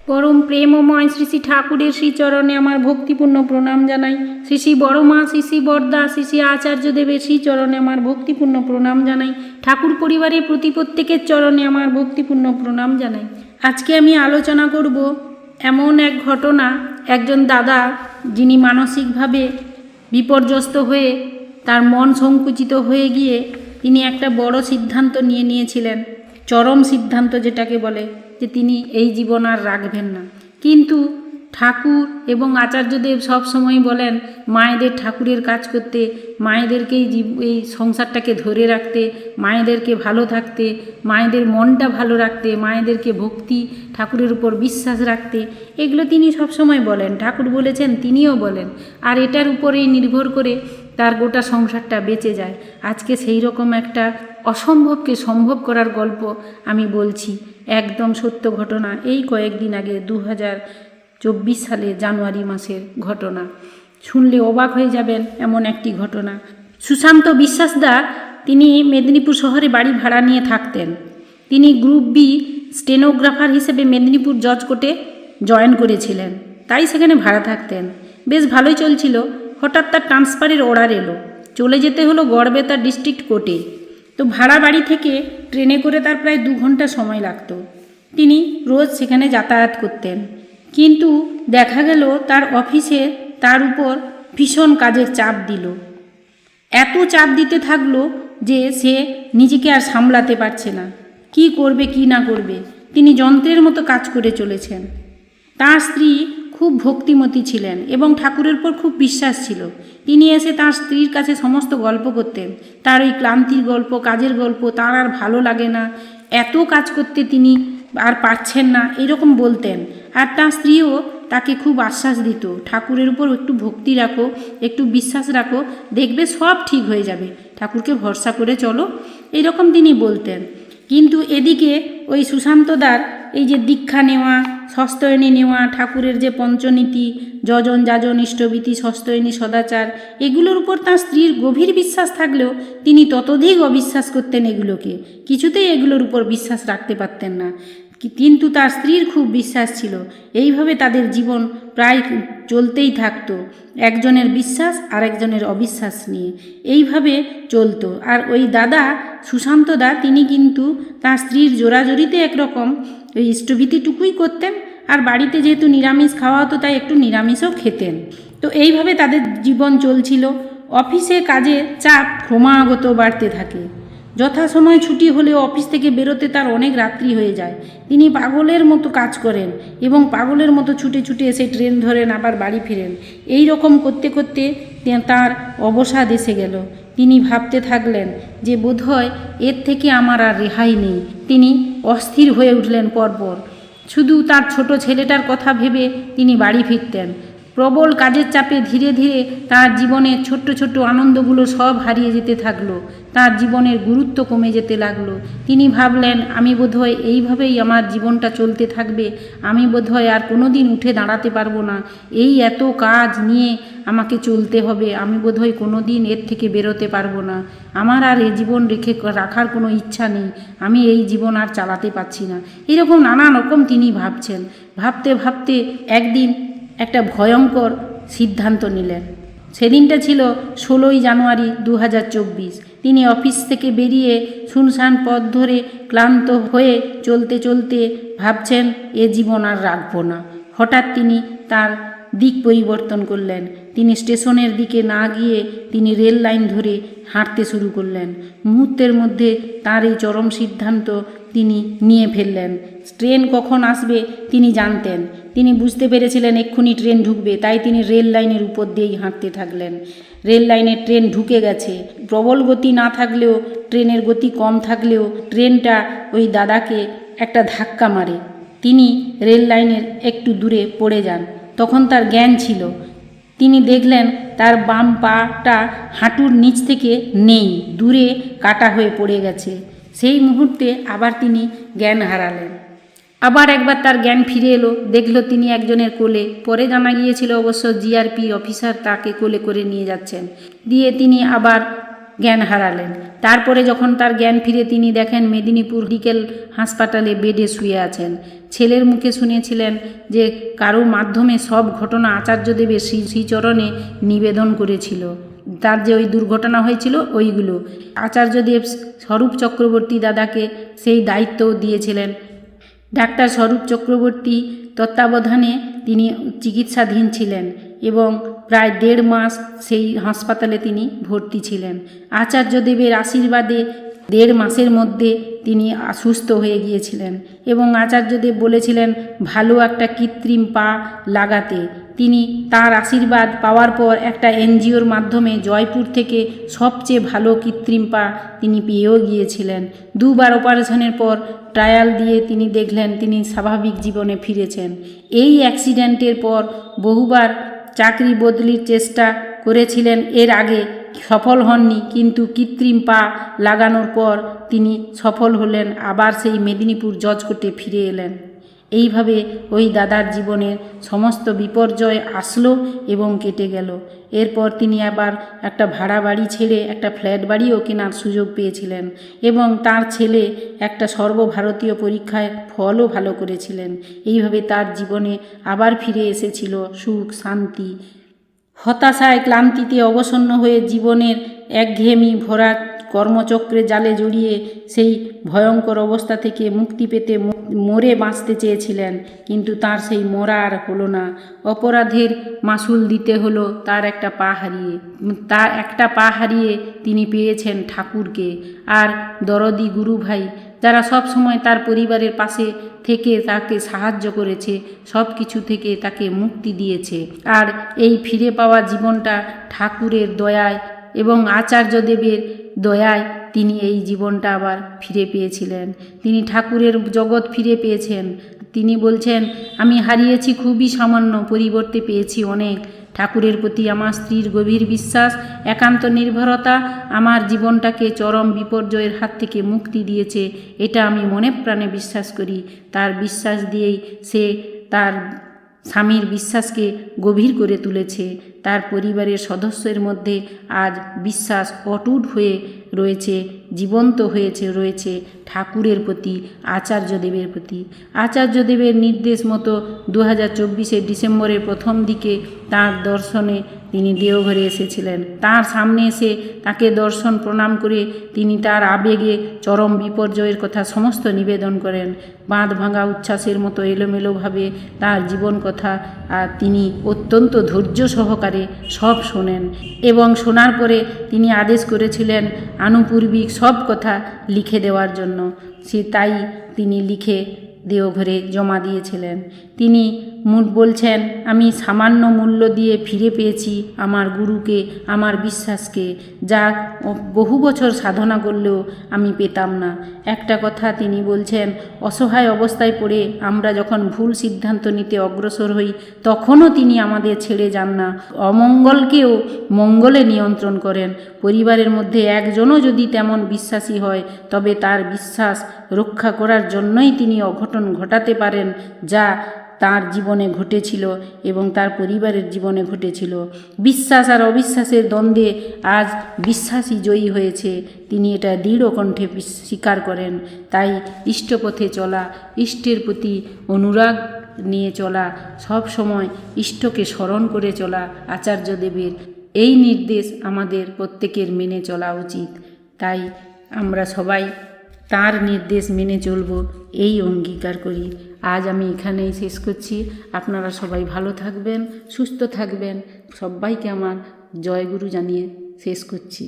পরম প্রেমময় শ্রী শ্রী ঠাকুরের শ্রীচরণে আমার ভক্তিপূর্ণ প্রণাম জানাই। শ্রী শ্রী বড়মা, শ্রী শ্রী বরদা, শ্রী শ্রী আচার্যদেবের শ্রীচরণে আমার ভক্তিপূর্ণ প্রণাম জানাই। ঠাকুর পরিবারের প্রতি প্রত্যেকের চরণে আমার ভক্তিপূর্ণ প্রণাম জানাই। আজকে আমি আলোচনা করব এমন এক ঘটনা, একজন দাদা যিনি মানসিকভাবে বিপর্যস্ত হয়ে তার মন সংকুচিত হয়ে গিয়ে তিনি একটা বড় সিদ্ধান্ত নিয়েছিলেন, চরম সিদ্ধান্ত যেটাকে বলে, যে তিনি এই জীবন আর রাখবেন না। কিন্তু ঠাকুর এবং আচার্যদেব সব সময় বলেন মায়েদের ঠাকুরের কাজ করতে, মায়েদেরকেই এই সংসারটাকে ধরে রাখতে, মায়েদেরকে ভালো থাকতে, মায়েদের মনটা ভালো রাখতে, মায়েদেরকে ভক্তি ঠাকুরের উপর বিশ্বাস রাখতে, এগুলো তিনি সব সময় বলেন। ঠাকুর বলেছেন, তিনিও বলেন, আর এটার উপরেই নির্ভর করে তার গোটা সংসারটা বেঁচে যায়। আজকে সেই রকম একটা অসম্ভবকে সম্ভব করার গল্প আমি বলছি, একদম সত্য ঘটনা। এই কয়েকদিন আগে 2024 সালে জানুয়ারি মাসের ঘটনা, শুনলে অবাক হয়ে যাবেন এমন একটি ঘটনা। সুশান্ত বিশ্বাসদা তিনি মেদিনীপুর শহরে বাড়ি ভাড়া নিয়ে থাকতেন। তিনি গ্রুপ বি স্টেনোগ্রাফার হিসেবে মেদিনীপুর জজ কোর্টে জয়েন করেছিলেন, তাই সেখানে ভাড়া থাকতেন। বেশ ভালোই চলছিল। হঠাৎ তার ট্রান্সফারের অর্ডার এলো, চলে যেতে হলো গড়বেতা ডিস্ট্রিক্ট কোর্টে। তো ভাড়া বাড়ি থেকে ট্রেনে করে তার প্রায় 2 ঘন্টা সময় লাগত। তিনি রোজ সেখানে যাতায়াত করতেন, কিন্তু দেখা গেল তার অফিসে তার উপর ভীষণ কাজের চাপ দিল। এত চাপ দিতে থাকলো যে সে নিজেকে আর সামলাতে পারছে না। কি করবে কি না করবে, তিনি যন্ত্রের মতো কাজ করে চলেছেন। তার স্ত্রী খুব ভক্তিমতী ছিলেন এবং ঠাকুরের উপর খুব বিশ্বাস ছিল। তিনি এসে তার স্ত্রীর কাছে সমস্ত গল্প করতেন, তার ওই ক্লান্তির গল্প, কাজের গল্প, তার আর ভালো লাগে না, এত কাজ করতে তিনি আর পারছেন না, এরকম বলতেন। আর তার স্ত্রীও তাকে খুব আশ্বাস দিত, ঠাকুরের উপর একটু ভক্তি রাখো, একটু বিশ্বাস রাখো, দেখবে সব ঠিক হয়ে যাবে, ঠাকুরকে ভরসা করে চলো, এইরকম তিনি বলতেন। কিন্তু এদিকে ওই সুশান্তদার এই যে দীক্ষা নেওয়া, সস্তয়নী নেওয়া, ঠাকুরের যে পঞ্চনীতি, যজন যাজন ইষ্টভীতি সস্তয়নী সদাচার, এগুলোর উপর তার স্ত্রীর গভীর বিশ্বাস থাকলেও তিনি ততোধিক অবিশ্বাস করতেন এগুলোকে, কিছুতেই এগুলোর উপর বিশ্বাস রাখতে পারতেন না। কিন্তু তার স্ত্রীর খুব বিশ্বাস ছিল। এইভাবে তাদের জীবন প্রায় চলতেই থাকতো, একজনের বিশ্বাস আর একজনের অবিশ্বাস নিয়ে এইভাবে চলতো। আর ওই দাদা সুশান্তদা তিনি কিন্তু তার স্ত্রীর জোরাজোরিতে একরকম ওই ইষ্টভীতিটুকুই করতেন, আর বাড়িতে যেহেতু নিরামিষ খাওয়া হতো তাই একটু নিরামিষও খেতেন। তো এইভাবে তাদের জীবন চলছিল। অফিসে কাজে চাপ ক্রমাগত বাড়তে থাকে। যথাসময় ছুটি হলেও অফিস থেকে বেরোতে তার অনেক রাত্রি হয়ে যায়। তিনি পাগলের মতো কাজ করেন এবং পাগলের মতো ছুটে ছুটে এসে ট্রেন ধরেন, আবার বাড়ি ফিরেন। এই রকম করতে করতে তার অবসাদ এসে গেল। তিনি ভাবতে থাকলেন যে বোধহয় এর থেকে আমার আর রেহাই নেই। তিনি অস্থির হয়ে উঠলেন পরপর। শুধু তার ছোট ছেলেটার কথা ভেবে তিনি বাড়ি ফিরতেন। প্রবল কাজের চাপে ধীরে ধীরে তার জীবনের ছোট্ট ছোট্ট আনন্দগুলো সব হারিয়ে যেতে থাকলো, তার জীবনের গুরুত্ব কমে যেতে লাগলো। তিনি ভাবলেন, আমি বোধহয় এইভাবেই আমার জীবনটা চলতে থাকবে, আমি বোধহয় আর কোনো দিন উঠে দাঁড়াতে পারবো না, এই এত কাজ নিয়ে আমাকে চলতে হবে, আমি বোধহয় কোনো দিন এর থেকে বেরোতে পারবো না, আমার আর এ জীবন রাখার কোনো ইচ্ছা নেই, আমি এই জীবন আর চালাতে পারছি না। এরকম নানা রকম তিনি ভাবছেন। ভাবতে ভাবতে একদিন একটা ভয়ঙ্কর সিদ্ধান্ত নিলেন। সেদিনটা ছিল 16ই জানুয়ারি 2024। তিনি অফিস থেকে বেরিয়ে শুনশান পথ ধরে ক্লান্ত হয়ে চলতে চলতে ভাবছেন, এ জীবন আর রাখবো না। হঠাৎ তিনি তার দিক পরিবর্তন করলেন। তিনি স্টেশনের দিকে না গিয়ে তিনি রেল লাইন ধরে হাঁটতে শুরু করলেন। মুহূর্তের মধ্যে তার এই চরম সিদ্ধান্ত তিনি নিয়ে ফেললেন। ট্রেন কখন আসবে তিনি জানতেন। তিনি বুঝতে পেরেছিলেন এক্ষুনি ট্রেন ঢুকবে, তাই তিনি রেল লাইনের উপর দিয়েই হাঁটতে থাকলেন। রেল লাইনে ট্রেন ঢুকে গেছে। প্রবল গতি না থাকলেও, ট্রেনের গতি কম থাকলেও ট্রেনটা ওই দাদাকে একটা ধাক্কা মারে। তিনি রেল লাইনের একটু দূরে পড়ে যান। তখন তার জ্ঞান ছিল। তিনি দেখলেন তার বাম পাটা হাঁটুর নিচ থেকে নেই, দূরে কাটা হয়ে পড়ে গেছে। সেই মুহূর্তে আবার তিনি জ্ঞান হারালেন। আবার একবার তার জ্ঞান ফিরে এলো, দেখল তিনি একজনের কোলে। পরে জানা গিয়েছিল অবশ্য জিআরপি অফিসার তাকে কোলে করে নিয়ে যাচ্ছেন। দিয়ে তিনি আবার জ্ঞান হারালেন। তারপরে যখন তার জ্ঞান ফিরে তিনি দেখেন মেদিনীপুর মেডিকেল হাসপাতালে বেডে শুয়ে আছেন। ছেলের মুখে শুনেছিলেন যে কারো মাধ্যমে সব ঘটনা আচার্যদেবের শ্রীচরণে নিবেদন করেছিল, তার যে ওই দুর্ঘটনা হয়েছিল ওইগুলো। আচার্যদেব স্বরূপ চক্রবর্তী দাদাকে সেই দায়িত্বও দিয়েছিলেন। ডাক্তার স্বরূপ চক্রবর্তী তত্ত্বাবধানে তিনি চিকিৎসাধীন ছিলেন এবং প্রায় 1.5 মাস সেই হাসপাতালে তিনি ভর্তি ছিলেন। আচার্যদেবের আশীর্বাদে 1.5 মাসের মধ্যে তিনি সুস্থ হয়ে গিয়েছিলেন এবং আচার্যদেব বলেছিলেন ভালো একটা কৃত্রিম পা লাগাতে। তিনি তার আশীর্বাদ পাওয়ার পর একটা এনজিওর মাধ্যমে জয়পুর থেকে সবচেয়ে ভালো কৃত্রিম পা তিনি পেয়েও গিয়েছিলেন। 2 বার অপারেশনের পর ট্রায়াল দিয়ে তিনি দেখলেন তিনি স্বাভাবিক জীবনে ফিরেছেন। এই অ্যাক্সিডেন্টের পর বহুবার চাকরি বদলির চেষ্টা করেছিলেন, এর আগে সফল হননি, কিন্তু কৃত্রিম পা লাগানোর পর তিনি সফল হলেন, আবার সেই মেদিনীপুর জজ কোর্টে ফিরে এলেন। এইভাবে ওই দাদার জীবনের সমস্ত বিপর্যয় আসলো এবং কেটে গেল। এরপর তিনি আবার একটা ভাড়া বাড়ি ছেড়ে একটা ফ্ল্যাট বাড়িও কেনার সুযোগ পেয়েছিলেন এবং তার ছেলে একটা সর্বভারতীয় পরীক্ষায় ফলও ভালো করেছিলেন। এইভাবে তার জীবনে আবার ফিরে এসেছিল সুখ, শান্তি। হতাশায় ক্লান্তিতে অবসন্ন হয়ে জীবনের একঘেয়েমি ভরা কর্মচক্রে জালে জড়িয়ে সেই ভয়ঙ্কর অবস্থা থেকে মুক্তি পেতে মরে বাঁচতে চেয়েছিলেন, কিন্তু তার সেই মরা আর হলো না। অপরাধের মাসুল দিতে হলো তার একটা পা হারিয়ে তিনি পেয়েছেন ঠাকুরকে আর দরদি গুরু ভাই, যারা সব সময় তার পরিবারের পাশে থেকে তাকে সাহায্য করেছে, সব কিছু থেকে তাকে মুক্তি দিয়েছে। আর এই ফিরে পাওয়া জীবনটা ঠাকুরের দয়ায় এবং আচার্যদেবের দয়ায় তিনি এই জীবনটা আবার ফিরে পেয়েছিলেন। তিনি ঠাকুরের জগৎ ফিরে পেয়েছেন। তিনি বলছেন, আমি হারিয়েছি খুবই সামান্য, পরিবর্তে পেয়েছি অনেক। ঠাকুরের প্রতি আমার স্ত্রীর গভীর বিশ্বাস, একান্ত নির্ভরতা আমার জীবনটাকে চরম বিপর্যয়ের হাত থেকে মুক্তি দিয়েছে, এটা আমি মনে প্রাণে বিশ্বাস করি। তার বিশ্বাস দিয়েই সে তার স্বামীর বিশ্বাসকে গভীর করে তুলেছে। তার পরিবারের সদস্যের মধ্যে আজ বিশ্বাস অটুট হয়ে রয়েছে, জীবন্ত রয়েছে ঠাকুরের প্রতি, আচার্যদেবের প্রতি। আচার্যদেবের নির্দেশ মতো 2024 ডিসেম্বরের প্রথম দিকে তাঁর দর্শনে তিনি দেওঘরে এসেছিলেন। তার সামনে এসে তাকে দর্শন প্রণাম করে তিনি তার আবেগে চরম বিপর্যয়ের কথা সমস্ত নিবেদন করেন। বাঁধ ভাঙা উচ্ছ্বাসের মতো এলোমেলোভাবে তার জীবন কথা আর তিনি অত্যন্ত ধৈর্য সহকারে সব শোনেন এবং শোনার পরে তিনি আদেশ করেছিলেন আনুপূর্বিক সব কথা লিখে দেওয়ার জন্য। তাই তিনি লিখে দেওঘরে জমা দিয়েছিলেন। তিনি বলছেন, আমি সামান্য মূল্য দিয়ে ফিরে পেয়েছি আমার গুরুকে, আমার বিশ্বাসকে, যা বহু বছর সাধনা করলেও আমি পেতাম না। একটা কথা তিনি বলছেন, অসহায় অবস্থায় পড়ে আমরা যখন ভুল সিদ্ধান্ত নিতে অগ্রসর হই তখনও তিনি আমাদের ছেড়ে যান না, অমঙ্গলকেও মঙ্গলে নিয়ন্ত্রণ করেন। পরিবারের মধ্যে একজনও যদি তেমন বিশ্বাসী হয় তবে তার বিশ্বাস রক্ষা করার জন্যই তিনি অঘটন ঘটাতে পারেন, যা তার জীবনে ঘটেছিল এবং তার পরিবারের জীবনে ঘটেছিল। বিশ্বাস আর অবিশ্বাসের দ্বন্দ্বে আজ বিশ্বাসী জয়ী হয়েছে, তিনি এটা দৃঢ় কণ্ঠে স্বীকার করেন। তাই ইষ্টপথে চলা, ইষ্টের প্রতি অনুরাগ নিয়ে চলা, সব সময় ইষ্টকে স্মরণ করে চলা আচার্যদেবের এই নির্দেশ আমাদের প্রত্যেকের মেনে চলা উচিত। তাই আমরা সবাই তার নির্দেশ মেনে চলব, এই অঙ্গীকার করি। আজ আমি এখানেই শেষ করছি। আপনারা সবাই ভালো থাকবেন, সুস্থ থাকবেন। সবাইকে আমার জয়গুরু জানিয়ে শেষ করছি।